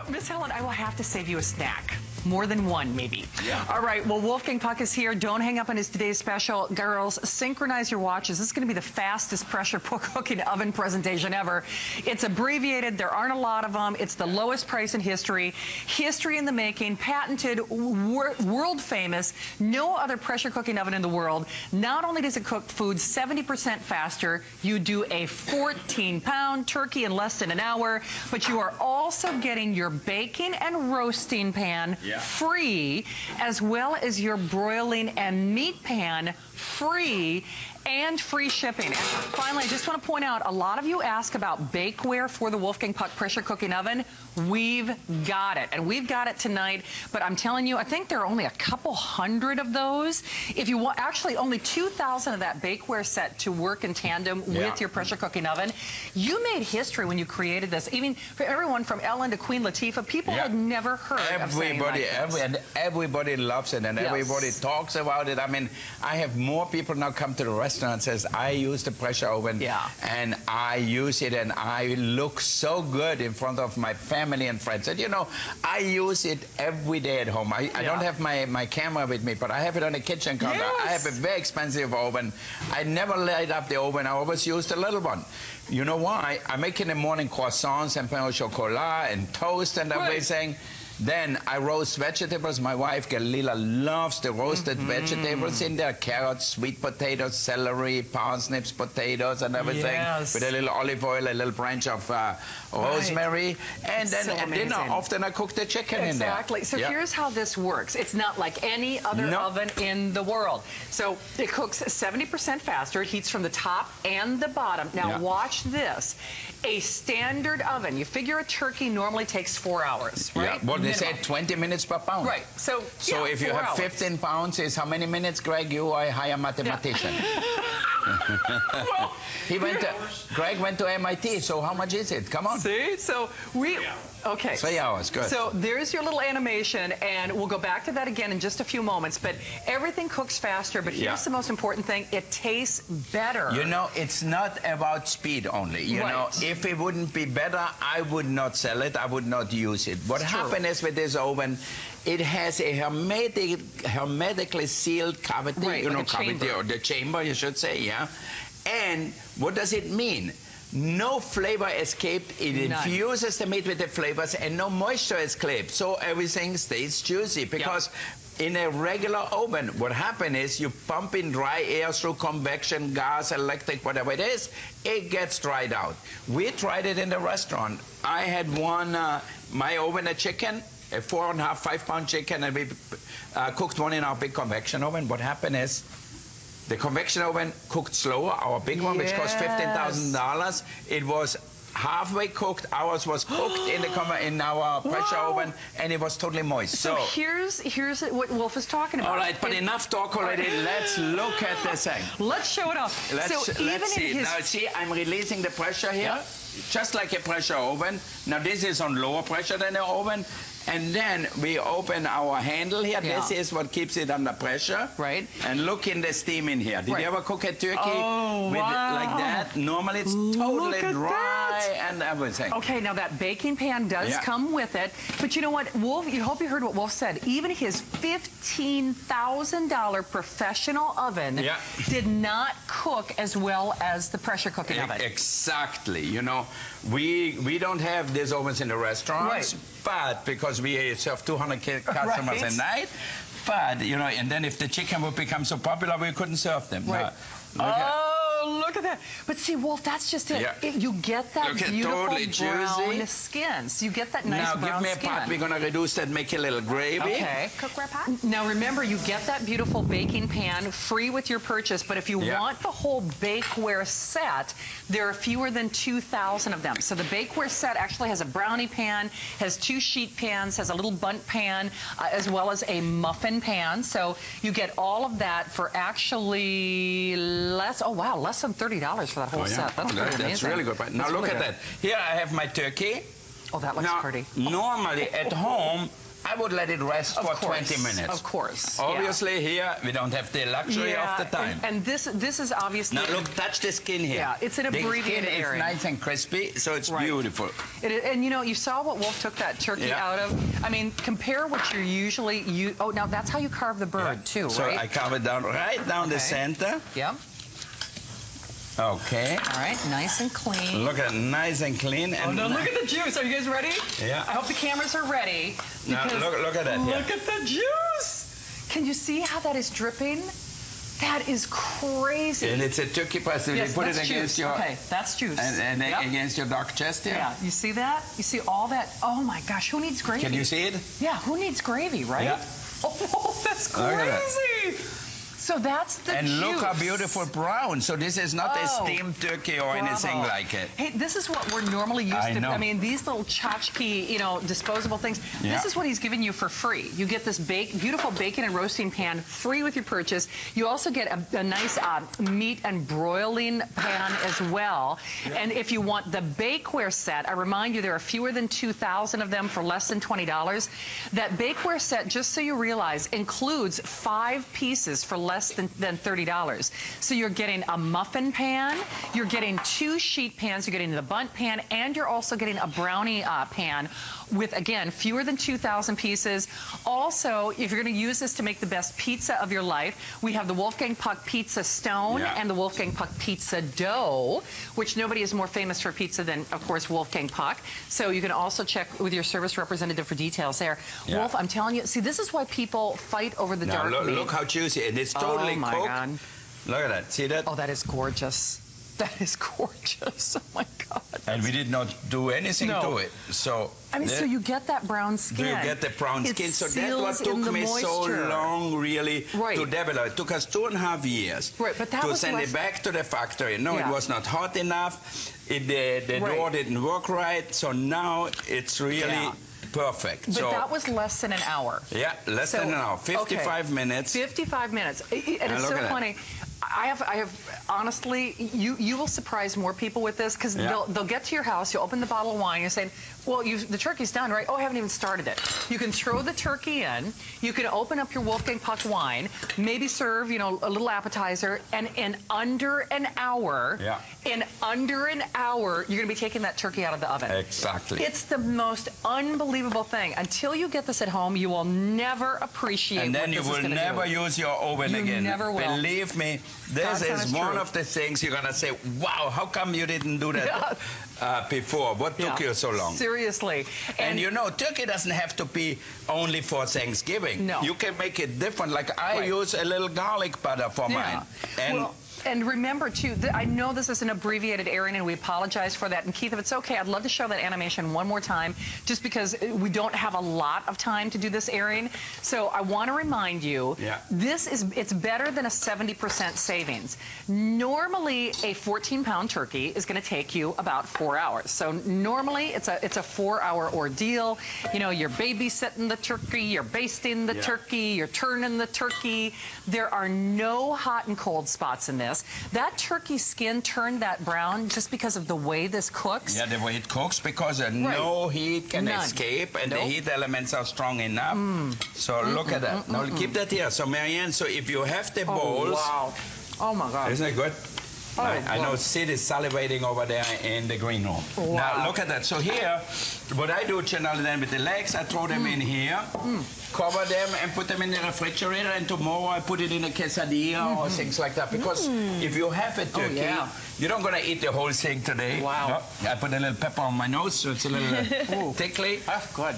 Miss Helen, I will have to save you a snack. More than one, maybe. Yeah. All right, well, Wolfgang Puck is here. Don't hang up on his today's special. Girls, synchronize your watches. This is going to be the fastest pressure cooking oven presentation ever. It's abbreviated. There aren't a lot of them. It's the lowest price in history. History in the making. Patented, world famous. No other pressure cooking oven in the world. Not only does it cook food 70% faster, you do a 14-pound turkey in less than an hour, but you are also getting your baking and roasting pan free, as well as your broiling and meat pan free, and free shipping. And finally, I just want to point out, a lot of you ask about bakeware for the Wolfgang Puck pressure cooking oven. We've got it, and we've got it tonight. But I'm telling you, I think there are only a couple hundred of those. If you want, actually only 2,000 of that bakeware set to work in tandem with your pressure cooking oven. You made history when you created this. Even for everyone from Ellen to Queen Latifah, people had never heard of saying like this. Everybody loves it, and everybody talks about it. I mean, I have more people now come to the restaurant and says, I use the pressure oven, and I use it, and I look so good in front of my family and friends. And you know, I use it every day at home. I don't have my camera with me, but I have it on the kitchen counter. I have a very expensive oven. I never light up the oven. I always use the little one. You know why? I make in the morning croissants and pain au chocolat and toast and everything. Then I roast vegetables. My wife, Galila, loves the roasted vegetables in there. Carrots, sweet potatoes, celery, parsnips, potatoes, and everything. With a little olive oil, a little branch of rosemary. And then at dinner, often I cook the chicken in there. Exactly. So here's how this works. It's not like any other oven in the world. So it cooks 70% faster. It heats from the top and the bottom. Now watch this. A standard oven, you figure a turkey normally takes 4 hours, right? Well, they say 20 minutes per pound. Right. So if you have 15 pounds, is how many minutes, Greg? You are a higher mathematician. Well, Greg went to MIT, so how much is it? Come on. See? So we... Okay. 3 hours, good. So there's your little animation, and we'll go back to that again in just a few moments. But everything cooks faster, but here's the most important thing. It tastes better. You know, it's not about speed only. You know, if it wouldn't be better, I would not sell it. I would not use it. What happened is with this oven, it has a hermetically sealed cavity, you know, cavity, or the chamber, you should say, And what does it mean? No flavor escaped. It infuses the meat with the flavors, and no moisture escaped. So everything stays juicy. Because in a regular oven, what happens is you pump in dry air through convection, gas, electric, whatever it is, it gets dried out. We tried it in the restaurant. I had one, my oven, a chicken, a 4.5, 5-pound chicken, and we cooked one in our big convection oven. What happened is, the convection oven cooked slower, our big one, which cost $15,000. It was halfway cooked. Ours was cooked in our pressure oven, and it was totally moist. So here's what Wolf is talking about. All right, but enough talk already. Let's look at this thing. Let's show it off. Let's see. Now, see, I'm releasing the pressure here, just like a pressure oven. Now, this is on lower pressure than the oven. And then we open our handle here. This is what keeps it under pressure. Right. And look in the steam in here. Did you ever cook a turkey like that? Normally it's totally dry and everything. Okay, now that baking pan does come with it. But you know what, Wolf, you hope you heard what Wolf said. Even his $15,000 professional oven did not cook as well as the pressure cooking oven. Exactly. You know, we don't have these ovens in the restaurants. But because we serve 200 customers a night, but, you know, and then if the chicken would become so popular, we couldn't serve them. Look at that. But see, Wolf, that's just it. You get that beautiful brown skin. So you get that nice brown skin. Now, give me a pot. We're going to reduce that, make a little gravy. Okay. Cookware pot? Now, remember, you get that beautiful baking pan free with your purchase. But if you want the whole bakeware set, there are fewer than 2,000 of them. So the bakeware set actually has a brownie pan, has 2 sheet pans, has a little bundt pan, as well as a muffin pan. So you get all of that for actually less than $30 for that whole set. That's pretty amazing. That's really good. Now look at that. Here I have my turkey. Oh, that looks pretty. Normally at home, I would let it rest for 20 minutes. Of course. Obviously, here we don't have the luxury of the time. And this is obviously. Now look, touch the skin here. Yeah, it's an abbreviated area. area. It's nice and crispy, so it's beautiful. And you know, you saw what Wolf took that turkey out of. I mean, compare what you're usually. Oh, now that's how you carve the bird too, right? So I carve it down right down the center. Yep. Okay. All right, nice and clean. Look at nice and clean. And look at the juice. Are you guys ready? Yeah. I hope the cameras are ready. Now look at that. Look at the juice. Can you see how that is dripping? That is crazy. And it's a turkey breast. So you put it against your. Okay, that's juice. And against your dark chest here. Yeah. You see that? You see all that? Oh my gosh, who needs gravy? Can you see it? Yeah. Who needs gravy, right? Yeah. Oh, that's crazy. So that's the and juice. Look how beautiful brown. So this is not a steamed turkey or anything like it. Hey, this is what we're normally used to. Know. I mean, these little tchotchke, you know, disposable things. Yeah. This is what he's giving you for free. You get this beautiful bacon and roasting pan free with your purchase. You also get a nice meat and broiling pan as well. Yeah. And if you want the bakeware set, I remind you there are fewer than 2,000 of them for less than $20. That bakeware set, just so you realize, includes 5 pieces for less than $30. So you're getting a muffin pan, you're getting 2 sheet pans, you're getting the bundt pan, and you're also getting a brownie pan with, again, fewer than 2,000 pieces. Also, if you're going to use this to make the best pizza of your life, we have the Wolfgang Puck Pizza Stone and the Wolfgang Puck Pizza Dough, which nobody is more famous for pizza than, of course, Wolfgang Puck. So you can also check with your service representative for details there. Yeah. Wolf, I'm telling you, see, this is why people fight over the dark meat. Look how juicy. And it's totally cooked. God. Look at that. See that? Oh, that is gorgeous. That is gorgeous. Oh my God. And we did not do anything to it. So I mean, so you get that brown skin. You get the brown skin. So that's what took me so long, really, to develop. It took us 2.5 years to send it back to the factory. No, it was not hot enough. The door didn't work right. So now it's really perfect. But that was less than an hour. Yeah, less than an hour. 55 minutes. 55 minutes. And it's so funny. I have honestly, you will surprise more people with this because they'll get to your house, you open the bottle of wine, you're saying, well, the turkey's done, right? Oh, I haven't even started it. You can throw the turkey in, you can open up your Wolfgang Puck wine, maybe serve, you know, a little appetizer, and in under an hour, you're going to be taking that turkey out of the oven. Exactly. It's the most unbelievable thing. Until you get this at home, you will never appreciate what this is going to do. And then you will never use your oven again. You never will. Believe me, this is one of the things you're going to say, wow, how come you didn't do that before? What took you so long? Seriously. And you know, turkey doesn't have to be only for Thanksgiving. No. You can make it different. Like I use a little garlic butter for mine. And remember, too, I know this is an abbreviated airing, and we apologize for that. And, Keith, if it's okay, I'd love to show that animation one more time, just because we don't have a lot of time to do this airing. So I want to remind you, it's better than a 70% savings. Normally, a 14-pound turkey is going to take you about 4 hours. So normally, it's a 4-hour ordeal. You know, you're babysitting the turkey, you're basting the turkey, you're turning the turkey. There are no hot and cold spots in this. That turkey skin turned that brown just because of the way this cooks. Yeah, the way it cooks, because no heat can escape, and the heat elements are strong enough. So look at that. Now keep that here. So Marianne, so if you have the bowls. Wow. Oh my God. Isn't it good? I know Sid is salivating over there in the green room. Wow. Now look at that. So here, what I do generally then with the legs, I throw them in here, cover them and put them in the refrigerator, and tomorrow I put it in a quesadilla or things like that. Because if you have a turkey, you're not going to eat the whole thing today. Wow. No, I put a little pepper on my nose, so it's a little tickly. That's good.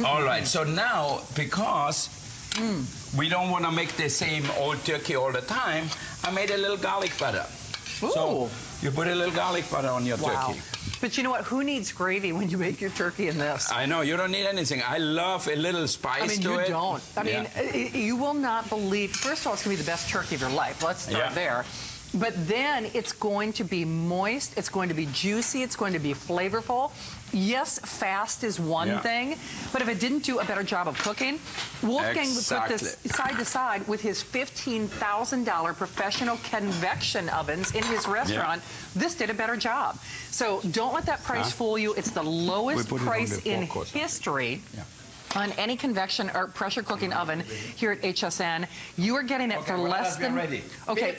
All right, so now, because we don't want to make the same old turkey all the time, I made a little garlic butter. Ooh. So you put a little garlic butter on your turkey. But you know what? Who needs gravy when you make your turkey in this? I know. You don't need anything. I love a little spice to it. You don't. I mean, you will not believe. First of all, it's going to be the best turkey of your life. Let's start there. but then it's going to be moist, it's going to be juicy, it's going to be flavorful. Yes, fast is one thing, but if it didn't do a better job of cooking, Wolfgang would put this side to side with his $15,000 professional convection ovens in his restaurant. This did a better job. So don't let that price fool you. It's the lowest price in history on any convection or pressure cooking oven here at HSN. You are getting it for less than... Okay,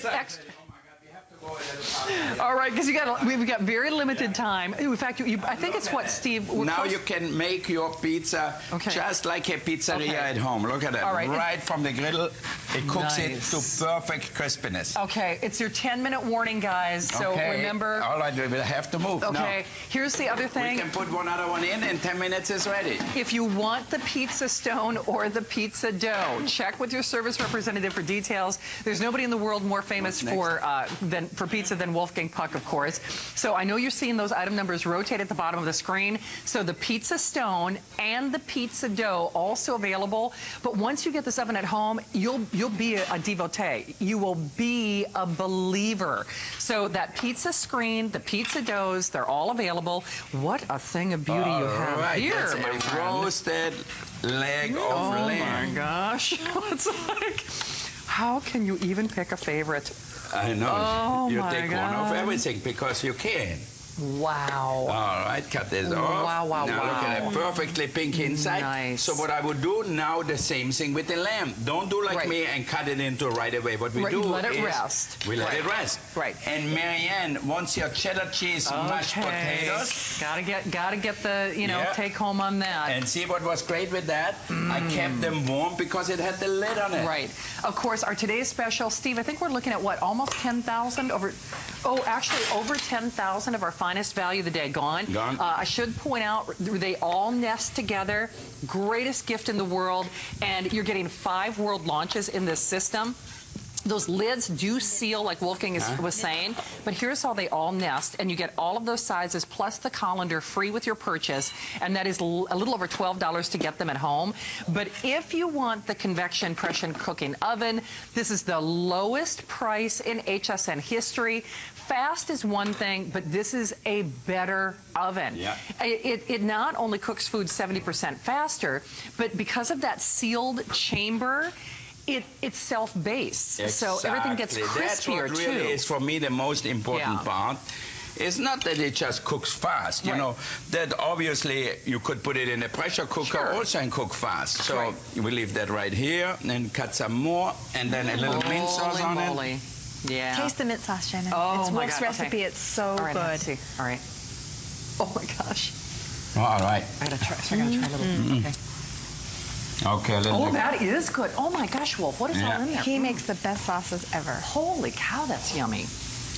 all right, because we've got very limited time. In fact, I think it's what, Steve? Now you can make your pizza just like a pizzeria at home. Look at that. All right. Right from the griddle, it cooks it to perfect crispiness. Okay, it's your 10-minute warning, guys. So remember. All right, we will have to move. Okay, here's the other thing. We can put another one in 10 minutes it's ready. If you want the pizza stone or the pizza dough, check with your service representative for details. There's nobody in the world more famous for pizza than Wolfgang Puck, of course. So I know you're seeing those item numbers rotate at the bottom of the screen. So the pizza stone and the pizza dough also available. But once you get this oven at home, you'll be a devotee. You will be a believer. So that pizza screen, the pizza doughs, they're all available. What a thing of beauty you have here, my friend. Roasted leg of lamb. Oh my gosh. It's like, how can you even pick a favorite? I know. Oh, you my take God. one of everything because you can. Wow. All right, cut this off. Wow, wow, now look at that, perfectly pink inside. Nice. So what I would do now, the same thing with the lamb. Don't do like me and cut it into right away. What we do let it is rest. we let it rest. Right. And Marianne, once your cheddar cheese mashed potatoes. Gotta get the take home on that. And see what was great with that? I kept them warm because it had the lid on it. Right. Of course, our today's special, Steve, I think we're looking at what, almost 10,000 over. Oh, actually, over 10,000 of our finest value of the day gone. I should point out, they all nest together. Greatest gift in the world. And you're getting 5 world launches in this system. Those lids do seal, like Wolfgang was saying, but here's how they all nest, and you get all of those sizes plus the colander free with your purchase, and that is a little over $12 to get them at home. But if you want the convection pressure cooking oven, this is the lowest price in HSN history. Fast is one thing, but this is a better oven. It not only cooks food 70% faster, but because of that sealed chamber, it's self-based, so everything gets crispier, That's what really is, for me, the most important part. It's not that it just cooks fast, you know, that obviously you could put it in a pressure cooker also and cook fast. So we leave that right here and cut some more and then a little mint sauce on it. Yeah. Taste the mint sauce, Jenna. Oh, it's my Wolf's God. recipe. It's so good. Let's see. All right. Oh my gosh. All right. I gotta try. So I gotta try a little. Okay. Okay. Oh, that is good. Oh my gosh, Wolf, what is all in there? He makes the best sauces ever. Holy cow, that's yummy.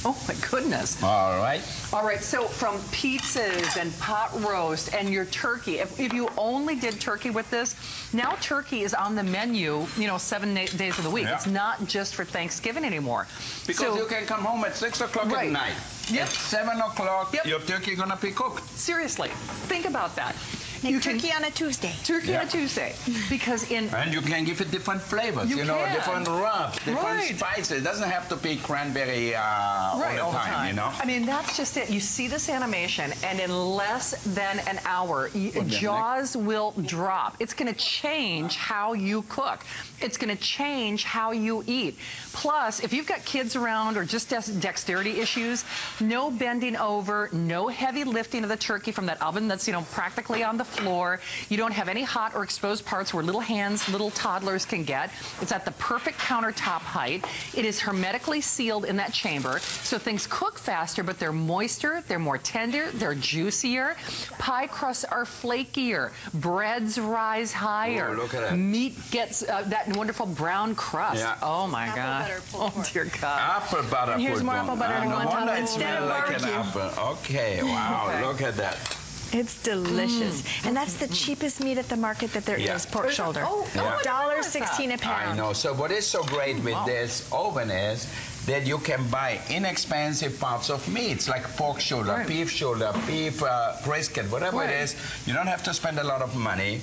Oh my goodness. All right. All right, so from pizzas and pot roast and your turkey, if you only did turkey with this, now turkey is on the menu, 7 days of the week. It's not just for Thanksgiving anymore. Because you can come home at 6 o'clock at night. At 7 o'clock, your turkey gonna be cooked. Seriously, think about that. Turkey on a Tuesday. Turkey on a Tuesday. Because and you can give it different flavors, different rubs, different spices. It doesn't have to be cranberry all the time, I mean, that's just it. You see this animation, and in less than an hour, jaws will drop. It's going to change how you cook. It's going to change how you eat. Plus, if you've got kids around or just dexterity issues, no bending over, no heavy lifting of the turkey from that oven that's, practically on the floor. You don't have any hot or exposed parts where little toddlers can get. It's at the perfect countertop height. It is hermetically sealed in that chamber, so things cook faster, but they're moister, they're more tender, they're juicier. Pie crusts are flakier. Breads rise higher. Look at that. Meat gets that wonderful brown crust. Oh my God. Oh dear God. Apple butter. And here's more apple butter to go on top instead of like an apple. Okay, wow, look at that. It's delicious. And that's the cheapest meat at the market that there is, pork shoulder. $1.16 a pound. I know. So what is so great with this oven is that you can buy inexpensive parts of meats, like pork shoulder, beef brisket, whatever it is. You don't have to spend a lot of money.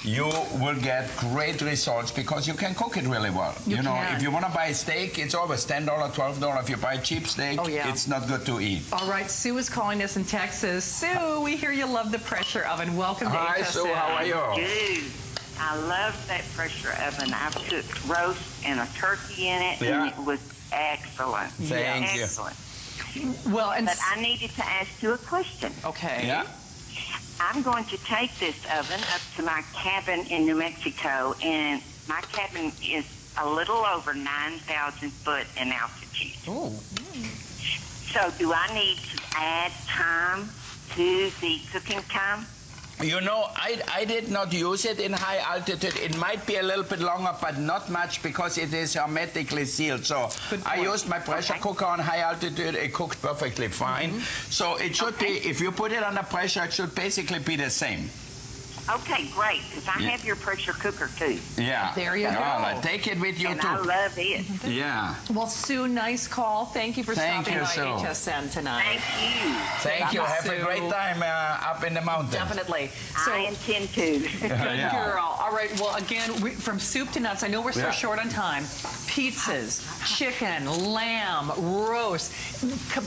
You will get great results because you can cook it really well. You know, if you want to buy a steak, it's always $10, $12. If you buy cheap steak, it's not good to eat. All right, Sue is calling us in Texas. Sue, we hear you love the pressure oven. Welcome to HSN. Hi, Sue. How are you? Dude, I love that pressure oven. I've cooked roast and a turkey in it, and it was excellent. Thank you. Excellent. Well, and but I needed to ask you a question. Okay. Yeah. I'm going to take this oven up to my cabin in New Mexico, and my cabin is a little over 9,000 foot in altitude. Oh. So do I need to add time to the cooking time? You know, I did not use it in high altitude. It might be a little bit longer, but not much because it is hermetically sealed. So I used my pressure cooker on high altitude. It cooked perfectly fine. So it should be, if you put it under pressure, it should basically be the same. Okay, great, because I have your pressure cooker, too. Yeah. There you go. Well, take it with you, and too. I love it. Yeah. Well, Sue, nice call. Thank you for stopping by Sue. HSN tonight. Thank you. Thank you. Have a great time up in the mountains. Definitely. I intend to. Good girl. All right. Well, again, from soup to nuts. I know we're so short on time. Pizzas, chicken, lamb, roast,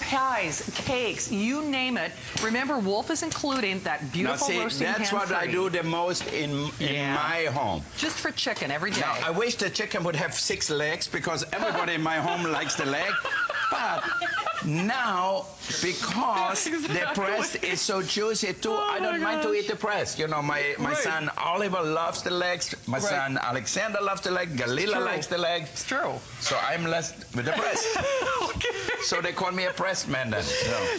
pies, cakes, you name it. Remember, Wolf is including that beautiful roasting pan. That's what I do the most in my home. Just for chicken every day. Now, I wish the chicken would have 6 legs because everybody in my home likes the leg. But now, because the breast is so juicy too, I don't mind to eat the breast. You know, my son Oliver loves the legs. My son Alexander loves the leg. Galila likes the leg. It's true. So I'm left with the breast. So they call me a breast man then.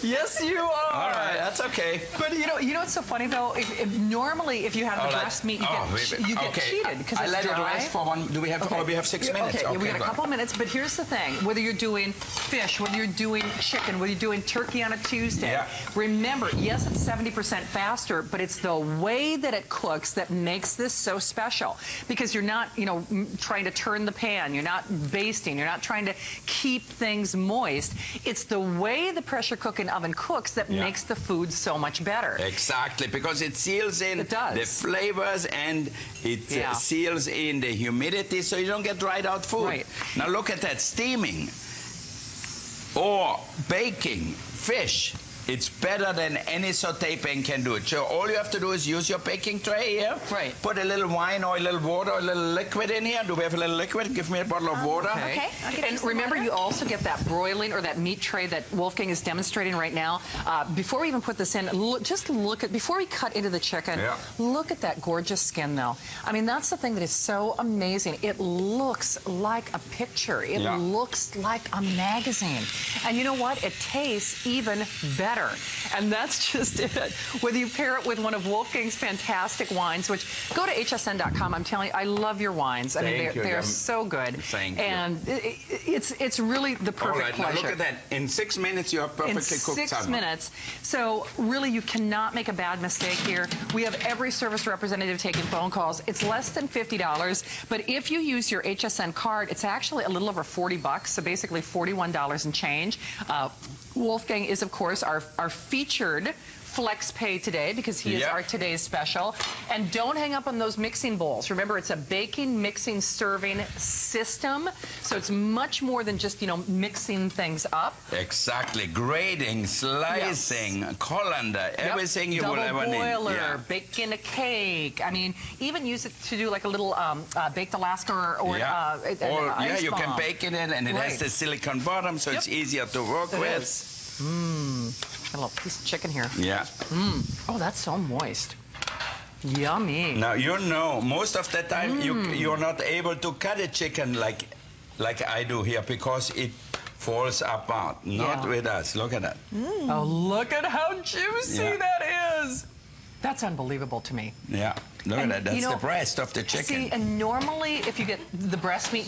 Yes, you are. All right, that's okay. But you know what's so funny though? Normally, if you have the breast meat, you get cheated because it's I let dry. it rest for one. Do we have? Oh, we have 6 minutes. Okay, we got a couple of minutes. But here's the thing: whether you're doing fish, whether you're doing chicken, whether you're doing turkey on a Tuesday, remember, yes, it's 70% faster, but it's the way that it cooks that makes this so special. Because you're not, trying to turn the pan, you're not basting, you're not trying to keep things moist. It's the way the pressure cooking oven cooks that makes the food so much better. Exactly, because it seals in the flavors and it seals in the humidity, so you don't get dried out food. Right. Now look at that, steaming or baking fish. It's better than any saute pan can do it. So all you have to do is use your baking tray here. Right. Put a little wine or a little water or a little liquid in here. Do we have a little liquid? Give me a bottle of water. Okay. And remember, you also get that broiling or that meat tray that Wolfgang is demonstrating right now. Before we even put this in, just look at, before we cut into the chicken, look at that gorgeous skin, though. I mean, that's the thing that is so amazing. It looks like a picture. It looks like a magazine. And you know what? It tastes even better. And that's just it. Whether you pair it with one of Wolfgang's fantastic wines, which go to hsn.com. I'm telling you, I love your wines. I mean, they're so good. Thank you. And it's really the perfect pleasure. Now look at that. In 6 minutes, you have perfectly cooked salmon. 6 minutes. So really, you cannot make a bad mistake here. We have every service representative taking phone calls. It's less than $50, but if you use your HSN card, it's actually a little over $40, so basically $41 and change. Wolfgang is, of course, our featured Flex Pay today because he is our today's special. And don't hang up on those mixing bowls. Remember, it's a baking, mixing, serving system. So it's much more than just, mixing things up. Exactly. Grating, slicing, colander, everything you will ever need. Double boiler, baking a cake. I mean, even use it to do like a little baked Alaska or ice you bomb. can bake it in, and it has the silicone bottom, so it's easier to work with. Got a little piece of chicken here. Yeah. Oh, that's so moist. Yummy. Now, most of the time you're not able to cut a chicken like I do here because it falls apart. Not with us. Look at that. Oh, look at how juicy that is. That's unbelievable to me. Yeah. Look at that. That's the breast of the chicken. See, and normally if you get the breast meat,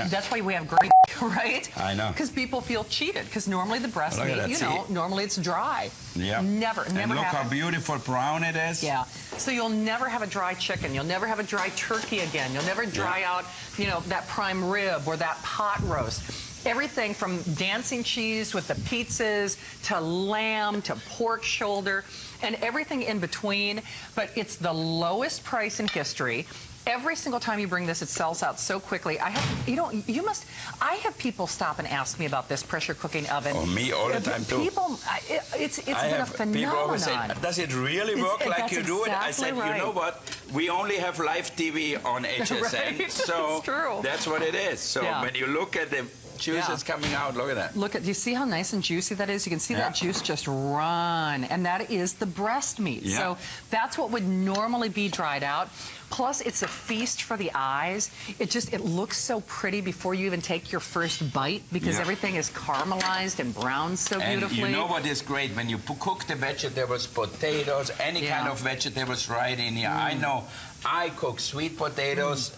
that's why we have gravy, right? I know. Because people feel cheated. Because normally the breast meat, normally it's dry. Yeah. Never and look how beautiful brown it is. Yeah. So you'll never have a dry chicken. You'll never have a dry turkey again. You'll never dry out, that prime rib or that pot roast. Everything from dancing cheese with the pizzas to lamb to pork shoulder and everything in between. But it's the lowest price in history. Every single time you bring this, it sells out so quickly. I have people stop and ask me about this pressure cooking oven. Oh, me all the time too. People, it's been a phenomenon. People always say, does it really work like you do it? I said, right. You know what? We only have live TV on HSN, Right. so true. that's what it is. So when you look at the juices coming out, look at that. Look at, do you see how nice and juicy that is? You can see that juice just run, and that is the breast meat. Yeah. So that's what would normally be dried out. Plus, it's a feast for the eyes. It looks so pretty before you even take your first bite because everything is caramelized and browned so beautifully. And you know what is great? When you cook the vegetables, potatoes, any kind of vegetables right in here. I know I cook sweet potatoes,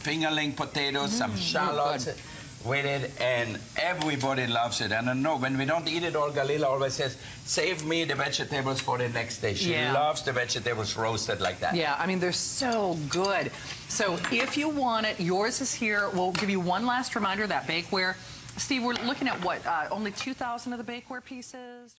fingerling potatoes, some shallots with it, and everybody loves it. And I know when we don't eat it all, Galila always says, save me the vegetables for the next day. She loves the vegetables roasted like that. Yeah, I mean, they're so good. So if you want it, yours is here. We'll give you one last reminder, that bakeware. Steve, we're looking at what, only 2,000 of the bakeware pieces?